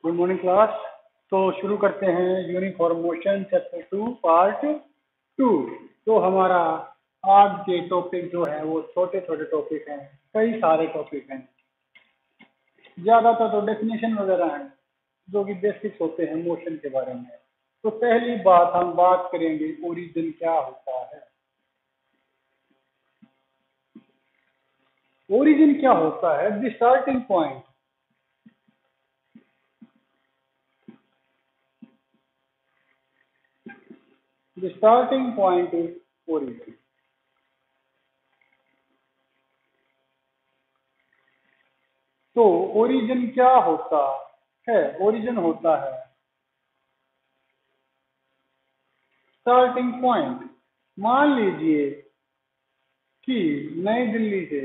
Good morning class. तो शुरू करते हैं यूनिफॉर्म मोशन चैप्टर 2 पार्ट 2। तो हमारा आज के टॉपिक जो है वो छोटे छोटे टॉपिक हैं, कई सारे टॉपिक हैं। ज़्यादातर तो डेफिनेशन वगैरह हैं जो कि बेसिक्स होते हैं मोशन के बारे में। तो पहली बात हम बात करेंगे ओरिजिन क्या होता है। ओरिजिन क्या होता है? The starting point. The starting point is origin. तो ओरिजिन क्या होता है? ओरिजिन होता है स्टार्टिंग पॉइंट। मान लीजिए कि नई दिल्ली से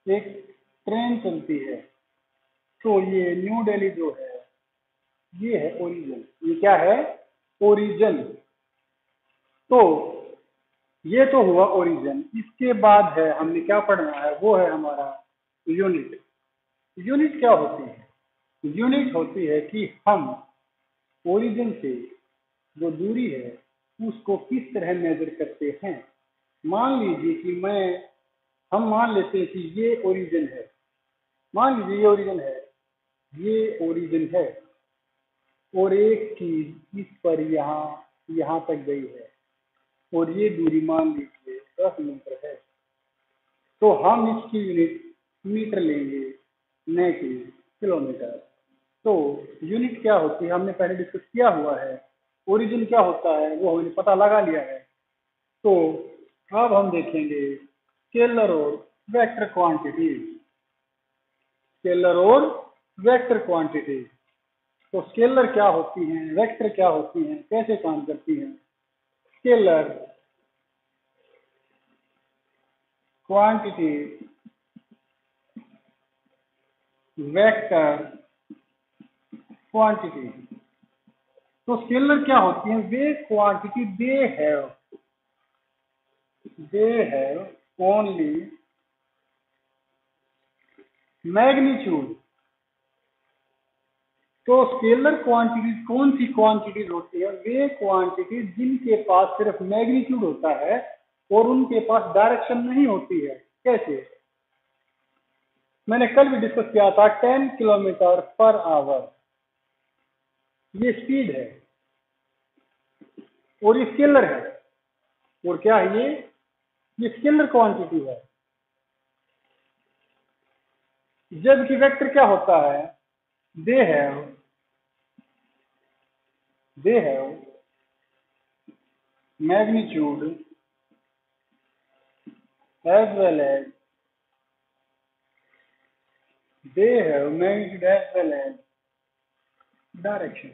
एक ट्रेन चलती है, तो ये न्यू दिल्ली जो है ये है ओरिजिन। ये क्या है? ओरिजिन। तो ये तो हुआ ओरिजिन। इसके बाद है हमने क्या पढ़ना है, वो है हमारा यूनिट। यूनिट क्या होती है? यूनिट होती है कि हम ओरिजिन से जो दूरी है उसको किस तरह मेजर करते हैं। मान लीजिए कि हम मान लेते हैं कि ये ओरिजिन है। मान लीजिए ये ओरिजिन है, ये ओरिजिन है और एक चीज इस पर यहाँ तक गई है और ये दूरी मान लीजिए 10 मीटर है। तो हम इसकी यूनिट मीटर लेंगे, न कि किलोमीटर। तो यूनिट क्या होती है हमने पहले डिस्कस किया हुआ है। ओरिजिन क्या होता है वो हमने पता लगा लिया है। तो अब हम देखेंगे स्केलर और वेक्टर क्वांटिटी। स्केलर और वेक्टर क्वांटिटी। तो स्केलर क्या होती हैं, वेक्टर क्या होती हैं, कैसे काम करती हैं? Scalar quantity, vector quantity. तो स्केलर क्या होती है? वे quantity they have only magnitude. तो स्केलर क्वांटिटीज कौन सी क्वांटिटीज होती है? वे क्वांटिटीज जिनके पास सिर्फ मैग्नीट्यूड होता है और उनके पास डायरेक्शन नहीं होती है। कैसे? मैंने कल भी डिस्कस किया था 10 किलोमीटर पर आवर ये स्पीड है और ये स्केलर है। और क्या है ये स्केलर क्वांटिटी है। जबकि वेक्टर क्या होता है? They have magnitude as well as direction.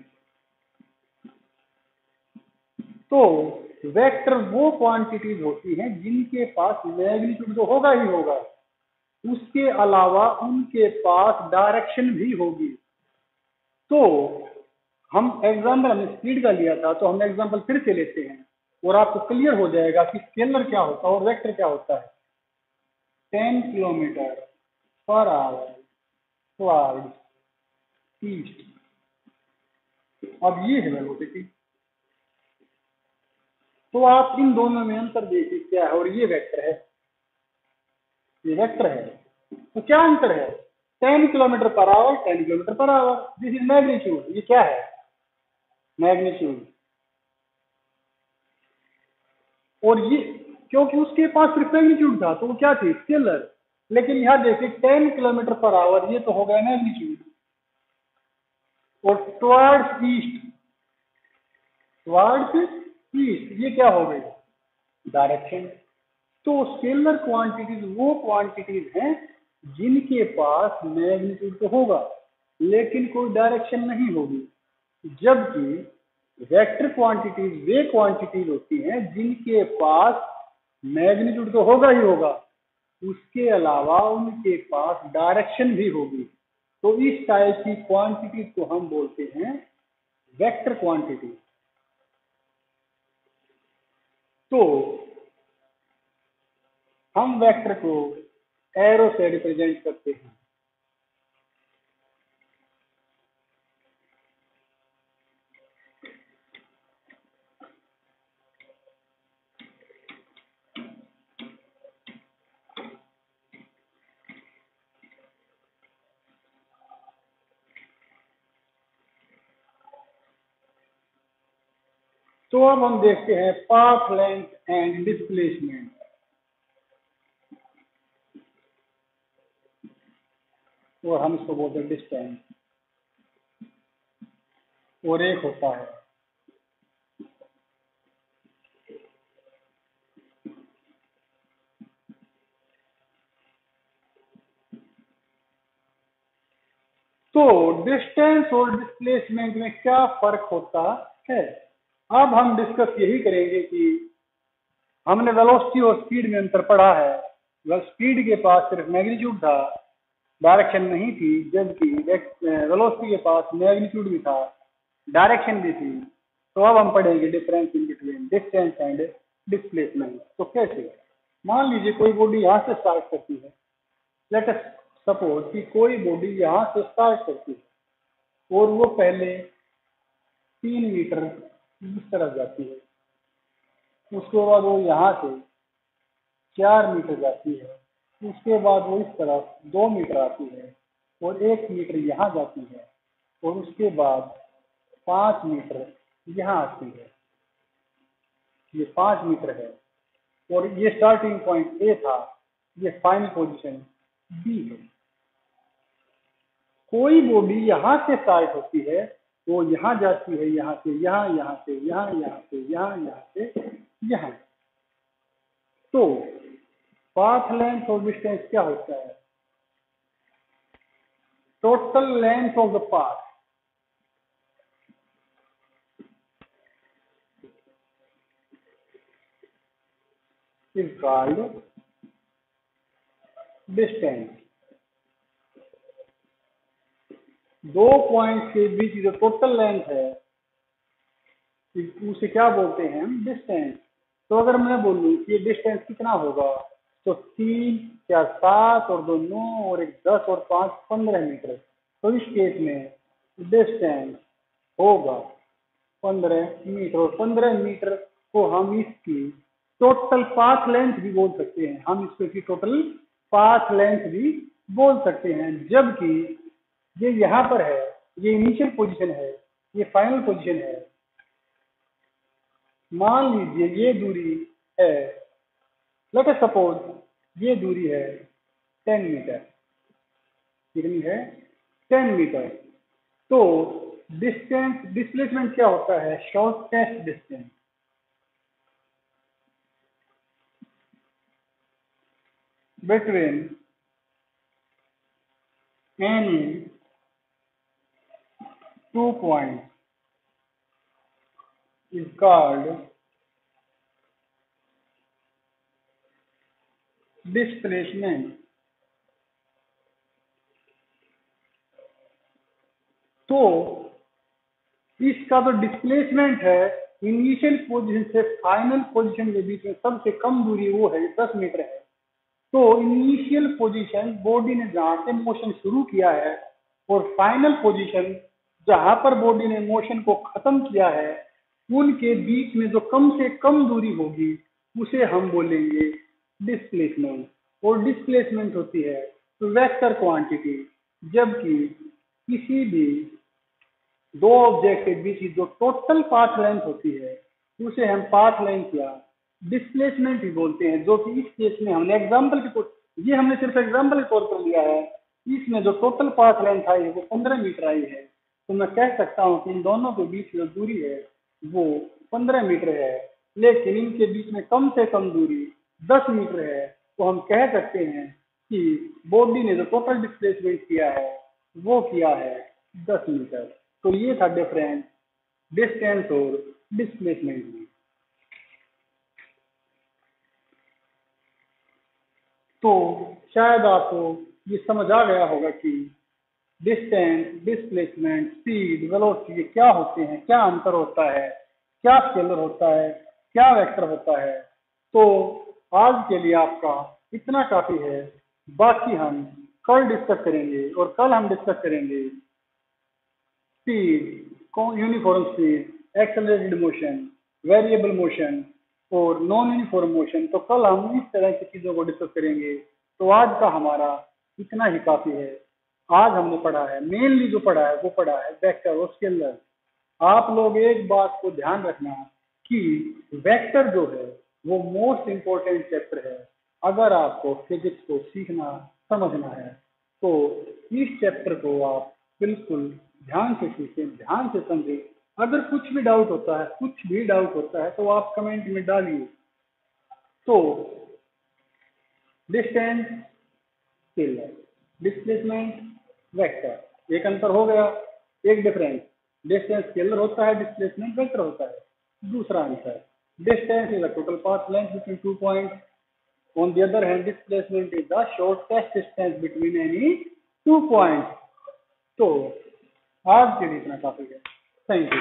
तो वेक्टर वो क्वांटिटीज होती हैं जिनके पास मैग्नीट्यूड तो होगा ही होगा, उसके अलावा उनके पास डायरेक्शन भी होगी। तो हमने स्पीड का लिया था, तो हम एग्जांपल फिर से लेते हैं और आपको क्लियर हो जाएगा कि स्केलर क्या होता है और वेक्टर क्या होता है। 10 kilometre per hour towards east. अब ये है वेलोसिटी। तो आप इन दोनों में अंतर देखिए क्या है। और ये वेक्टर है, ये वेक्टर है। तो क्या अंतर है? 10 kilometre per hour, 10 kilometre per hour. This is magnitude. ये क्या है? मैग्नीट्यूड। और ये क्योंकि उसके पास सिर्फ मैग्नीट्यूड था तो वो क्या थी? स्केलर। लेकिन यहां देखिए 10 किलोमीटर पर आवर ये तो हो गया मैग्नीट्यूड। और टुवर्ड्स ईस्ट ये क्या हो गई? डायरेक्शन। तो स्केलर क्वांटिटीज वो क्वांटिटीज हैं जिनके पास मैग्नीट्यूड तो होगा लेकिन कोई डायरेक्शन नहीं होगी। जबकि वेक्टर क्वांटिटीज वे क्वांटिटीज होती हैं जिनके पास मैग्नीट्यूड तो होगा ही होगा, उसके अलावा उनके पास डायरेक्शन भी होगी। तो इस टाइप की क्वांटिटीज को हम बोलते हैं वेक्टर क्वांटिटी। तो हम वेक्टर को एरो से रिप्रेजेंट करते हैं। तो अब हम देखते हैं पाथ लेंथ एंड डिस्प्लेसमेंट। और हम इसको बोलते हैं डिस्टेंस। और एक होता है तो डिस्टेंस और डिस्प्लेसमेंट में क्या फर्क होता है। अब हम डिस्कस यही करेंगे कि हमने वेलोसिटी और स्पीड में अंतर पढ़ा है। स्पीड के पास सिर्फ मैग्नीट्यूड था, डायरेक्शन नहीं थी, जबकि वेलोसिटी के पास मैग्नीट्यूड भी था, डायरेक्शन भी थी। तो अब हम पढ़ेंगे difference in between distance and displacement. तो कैसे, मान लीजिए कोई बॉडी यहाँ से स्टार्ट करती है। लेट अस सपोज कि कोई बॉडी यहाँ से स्टार्ट करती है और वो पहले 3 मीटर इस तरफ जाती है, उसके बाद वो यहाँ से 4 मीटर जाती है, उसके बाद वो इस तरफ 2 मीटर आती है और 1 मीटर यहाँ जाती है और उसके बाद 5 मीटर यहाँ आती है। ये 5 मीटर है और ये स्टार्टिंग पॉइंट ए था, ये फाइनल पोजीशन बी है। कोई बॉडी यहाँ से स्टार्ट होती है, वो यहाँ जाती है, यहाँ से यहाँ, यहाँ से यहाँ, यहाँ से यहाँ, यहाँ से यहाँ। तो पाथ लेंथ और डिस्टेंस क्या होता है? Total length of the path is called distance. दो पॉइंट के बीच जो टोटल लेंथ है उसे क्या बोलते हैं हम? डिस्टेंस। तो अगर मैं बोलूं कि ये डिस्टेंस कितना होगा, तो 3 या 7 और 2 9 और 1 10 और 5 15 मीटर। तो इस केस में डिस्टेंस होगा 15 मीटर। और 15 मीटर को हम इसकी टोटल पाथ लेंथ भी बोल सकते हैं। हम इसको की टोटल पाथ लेंथ भी बोल सकते हैं। जबकि ये यहाँ पर है, ये इनिशियल पोजीशन है, ये फाइनल पोजीशन है। मान लीजिए ये दूरी है, लेट अस सपोज ये दूरी है 10 मीटर। कितनी है? 10 मीटर। तो डिस्टेंस डिस्प्लेसमेंट क्या होता है? Shortest distance between any 2 point is called displacement। तो इसका जो डिस्प्लेसमेंट है, इनिशियल पोजीशन से फाइनल पोजीशन के बीच में सबसे कम दूरी वो है 10 मीटर है। तो इनिशियल पोजीशन बॉडी ने जहां से मोशन शुरू किया है और फाइनल पोजीशन जहां पर बॉडी ने मोशन को खत्म किया है, उनके बीच में जो कम से कम दूरी होगी उसे हम बोलेंगे डिस्प्लेसमेंट। और डिस्प्लेसमेंट होती है वेक्टर क्वांटिटी। जबकि किसी भी दो ऑब्जेक्ट के बीच की जो टोटल पाथ लेंथ होती है उसे हम पाथ लेंथ या डिस्प्लेसमेंट ही बोलते हैं। जो कि इस केस में हमने एग्जांपल के तौर, ये हमने सिर्फ एग्जांपल के तौर पर लिया है। इसमें जो टोटल पाथ लेंथ आई है वो 15 मीटर आई है। तो मैं कह सकता हूँ कि इन दोनों के बीच जो दूरी है वो 15 मीटर है, लेकिन इनके बीच में कम से कम दूरी 10 मीटर है। तो हम कह सकते हैं कि बॉडी ने जो टोटल डिस्प्लेसमेंट किया है वो किया है 10 मीटर। तो ये था डिफरेंस डिस्टेंस और डिस्प्लेसमेंट में। तो शायद आपको ये समझ आ गया होगा कि डिस्टेंस, डिस्प्लेसमेंट, स्पीड, वेलोसिटी क्या होते हैं, क्या अंतर होता है, क्या स्केलर होता है, क्या वेक्टर होता है। तो आज के लिए आपका इतना काफी है। बाकी हम कल डिस्कस करेंगे और कल हम डिस्कस करेंगे speed, uniform speed, accelerated motion, variable motion और नॉन यूनिफॉर्म मोशन। तो कल हम इस तरह की चीजों को डिस्कस करेंगे। तो आज का हमारा इतना ही काफी है। आज हमने पढ़ा है, मेनली जो पढ़ा है वो पढ़ा है वेक्टर और स्केलर। आप लोग एक बात को ध्यान रखना कि वेक्टर जो है वो मोस्ट इम्पोर्टेंट चैप्टर है। अगर आपको फिजिक्स को सीखना समझना है तो इस चैप्टर को आप बिल्कुल ध्यान से सीखें, ध्यान से समझें। अगर कुछ भी डाउट होता है तो आप कमेंट में डालिए। तो डिस्टेंस स्केलर, डिस्प्लेसमेंट वेक्टर, एक अंतर हो गया, एक डिफरेंस। डिस्टेंस स्केलर होता है, डिस्प्लेसमेंट वेक्टर होता है। दूसरा answer, distance is the total path length between 2 points. On the other hand, displacement is the shortest distance between any 2 points. तो आज के लिए इतना काफी है। Thank you.